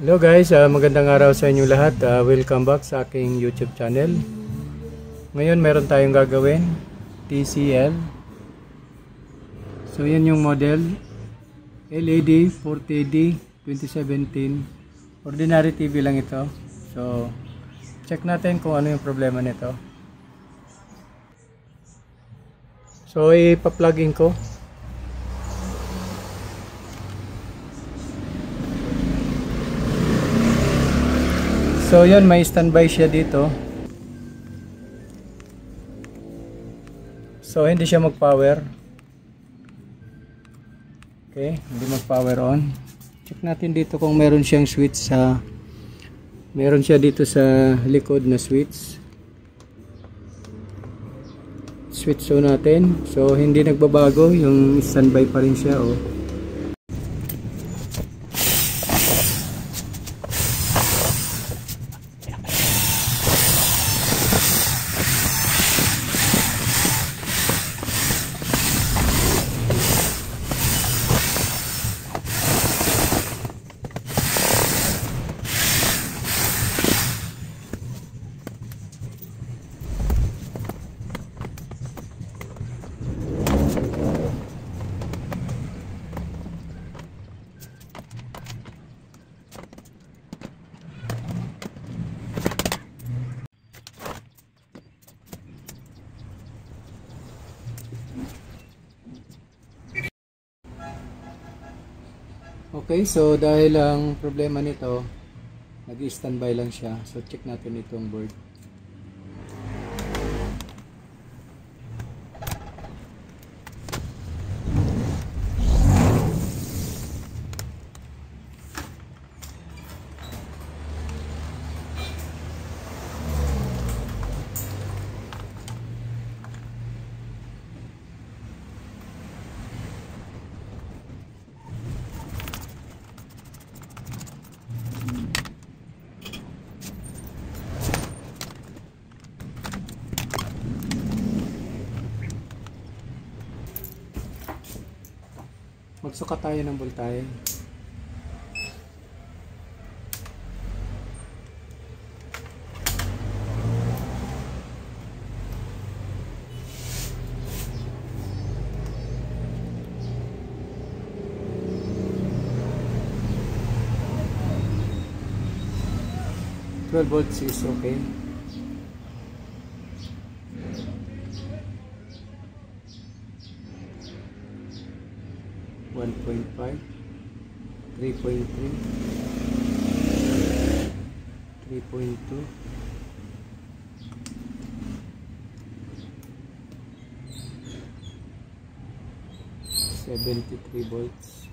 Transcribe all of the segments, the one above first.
Hello guys, magandang araw sa inyo lahat. Welcome back sa aking YouTube channel. Ngayon meron tayong gagawin, TCL. So yan yung model, LED 40D 2017. Ordinary TV lang ito. So check natin kung ano yung problema nito. So ipa-plug in ko. So yun, may standby siya dito. So hindi siya mag-power. Okay, hindi mag-power on. Check natin dito kung meron siyang switch sa meron siya dito sa likod na switch. Switch on natin. So hindi nagbabago, yung standby pa rin siya, oh. Okay, so dahil ang problema nito, nag-standby lang siya. So check natin itong board. Magsukat tayo ng voltahe. Volts is okay. 1.5, 3.3, 3.2, 73 volts.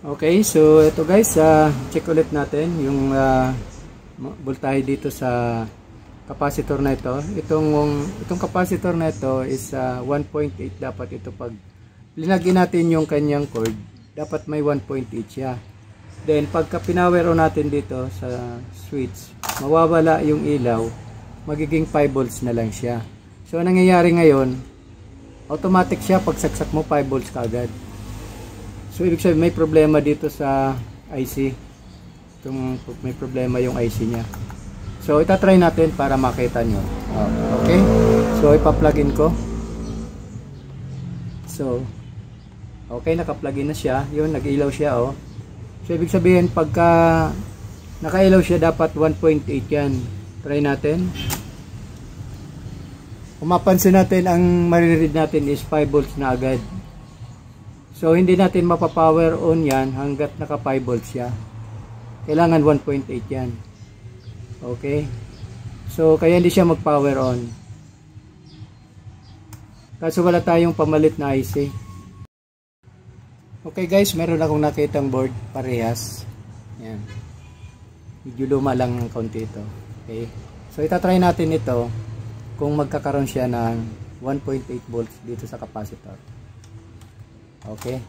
Okay, so ito guys, check ulit natin yung voltahe dito sa capacitor na ito. Itong capacitor na ito is 1.8 dapat ito. Pag linagin natin yung kanyang cord, dapat may 1.8 siya. Then pagka pinower on natin dito sa switch, mawawala yung ilaw, magiging 5 volts na lang siya. So nangyayari ngayon, automatic siya, pag saksak mo 5 volts kaagad. So ibig sabihin may problema dito sa IC. May problema yung IC niya. So itatry natin para makita nyo. Okay, so ipa-plug in ko. So okay, naka-plug in na siya. Yun, nag-ilaw siya, oh. So ibig sabihin pagka naka-ilaw siya, dapat 1.8 yan. Try natin. Kung mapansin natin, ang mariread natin is 5 volts na agad. So hindi natin mapapower on yan hanggat naka 5 volts siya. Kailangan 1.8 yan. Okay. So kaya hindi siya mag-power on. Kaso wala tayong pamalit na IC. Okay guys, meron akong nakitang board parehas. Yan. Medyo luma lang ng konti ito. Okay. So itatry natin ito kung magkakaroon siya ng 1.8 volts dito sa capacitor. Okay.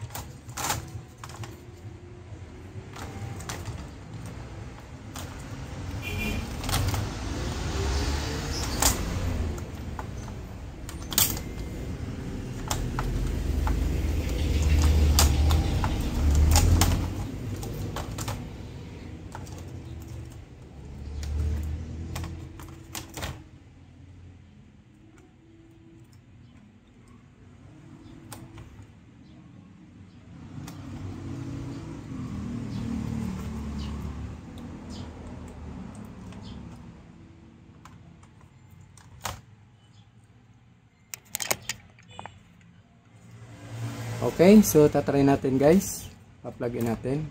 Okay, so tatry natin guys. Pa-plug in natin.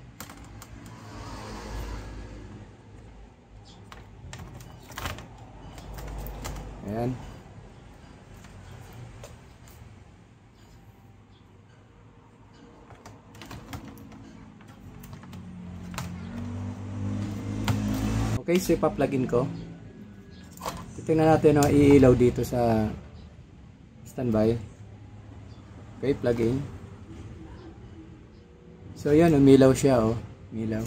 Ayan. Okay, so ipa-plug in ko. Tingnan natin ang iilaw dito sa standby. Okay, plug in. So yan, umilaw siya oh. Umilaw.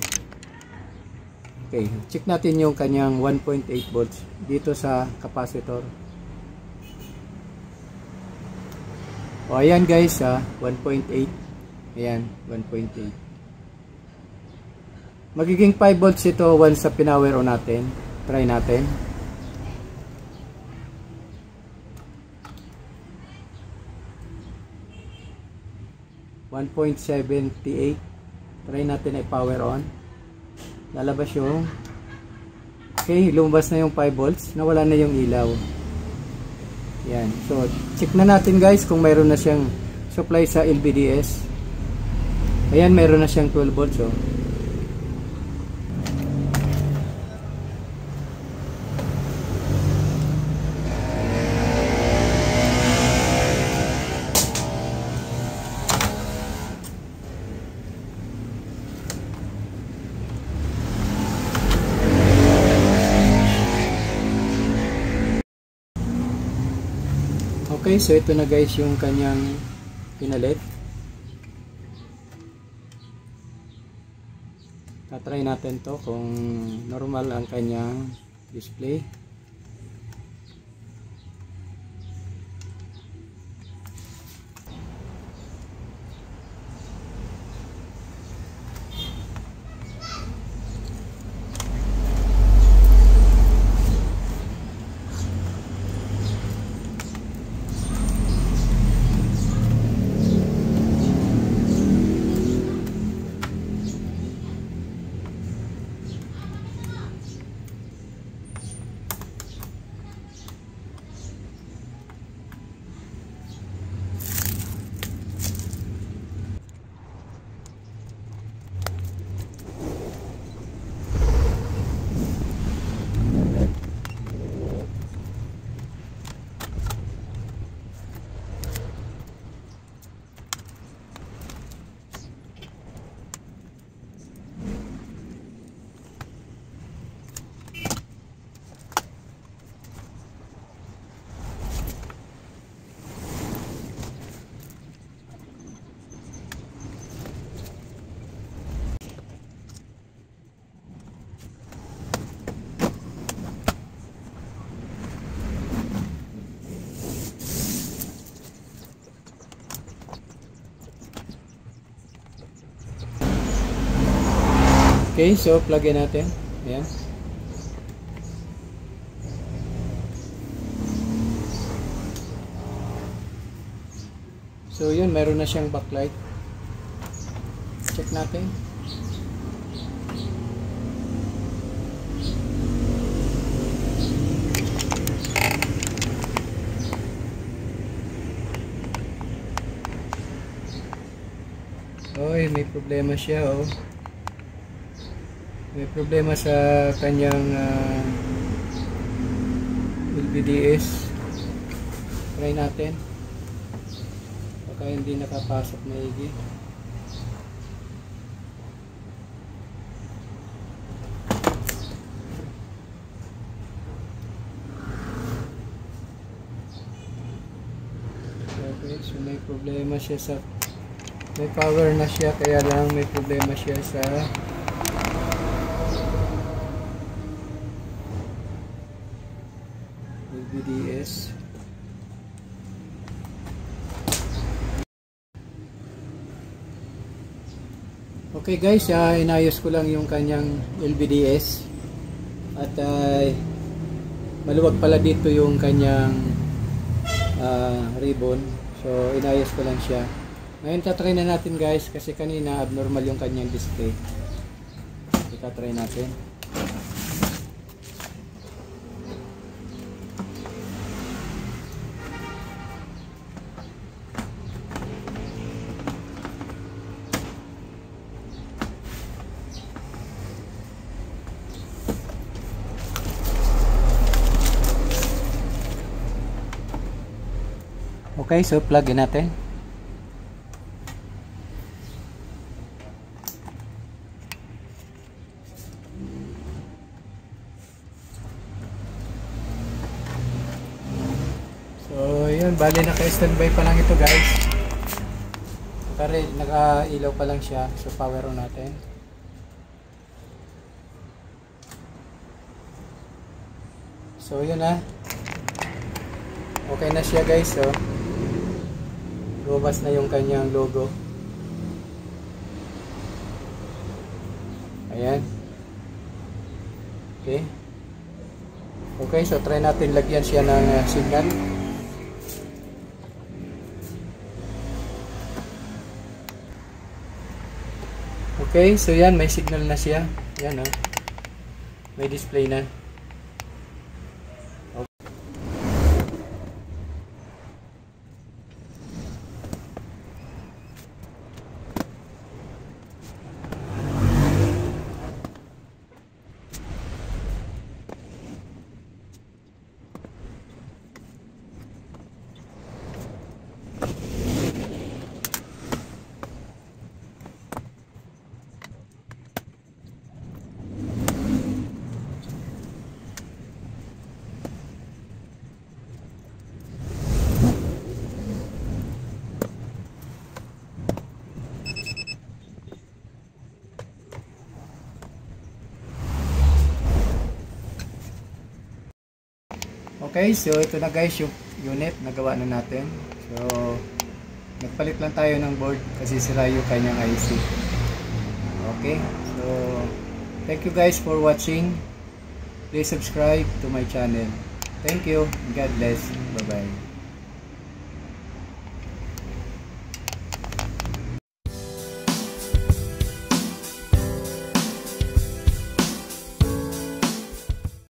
Okay, check natin yung kanyang 1.8 volts dito sa capacitor. O ayan guys, 1.8. Ayan, 1.8. Magiging 5 volts ito once sa pinower on natin. Try natin. .78. Try natin ay power on. Lalabas yung okay, lumabas na yung 5 volts. Nawala na yung ilaw. Yan. So, check na natin guys kung mayroon na siyang supply sa LVDS. Ayan, mayroon na siyang 12 volts oh. Okay, so ito na guys yung kanyang pinalit. Tatry natin to kung normal ang kanyang display. Okay, so plug in natin. Ayan. So yun, meron na siyang backlight. Check natin. Oy, may problema siya oh. May problema sa kanyang LVDS. Try natin. Baka hindi nakapasok na maigi. Okay, so may problema siya sa may power na siya, kaya lang may problema siya sa LVDS. Okay guys, inayos ko lang yung kanyang LVDS at maluwag pala dito yung kanyang ribbon, so inayos ko lang siya. Ngayon tatry na natin guys, kasi kanina abnormal yung kanyang display. Itatry natin. Okay, so plug in natin. So, yun, bali naka-standby pa lang ito guys. Naka-ilaw pa lang siya. So, power on natin. So, yun na. Okay na siya guys. So, lumabas na yung kanyang logo. Ayan. Okay. Okay, so try natin lagyan siya ng signal. Okay, so yan, may signal na siya. Yan, oh. May display na. Okay, so ito na guys yung unit, nagawa na natin. So, nagpalit lang tayo ng board kasi sira yung kanyang IC. Okay, so thank you guys for watching. Please subscribe to my channel. Thank you. God bless. Bye-bye.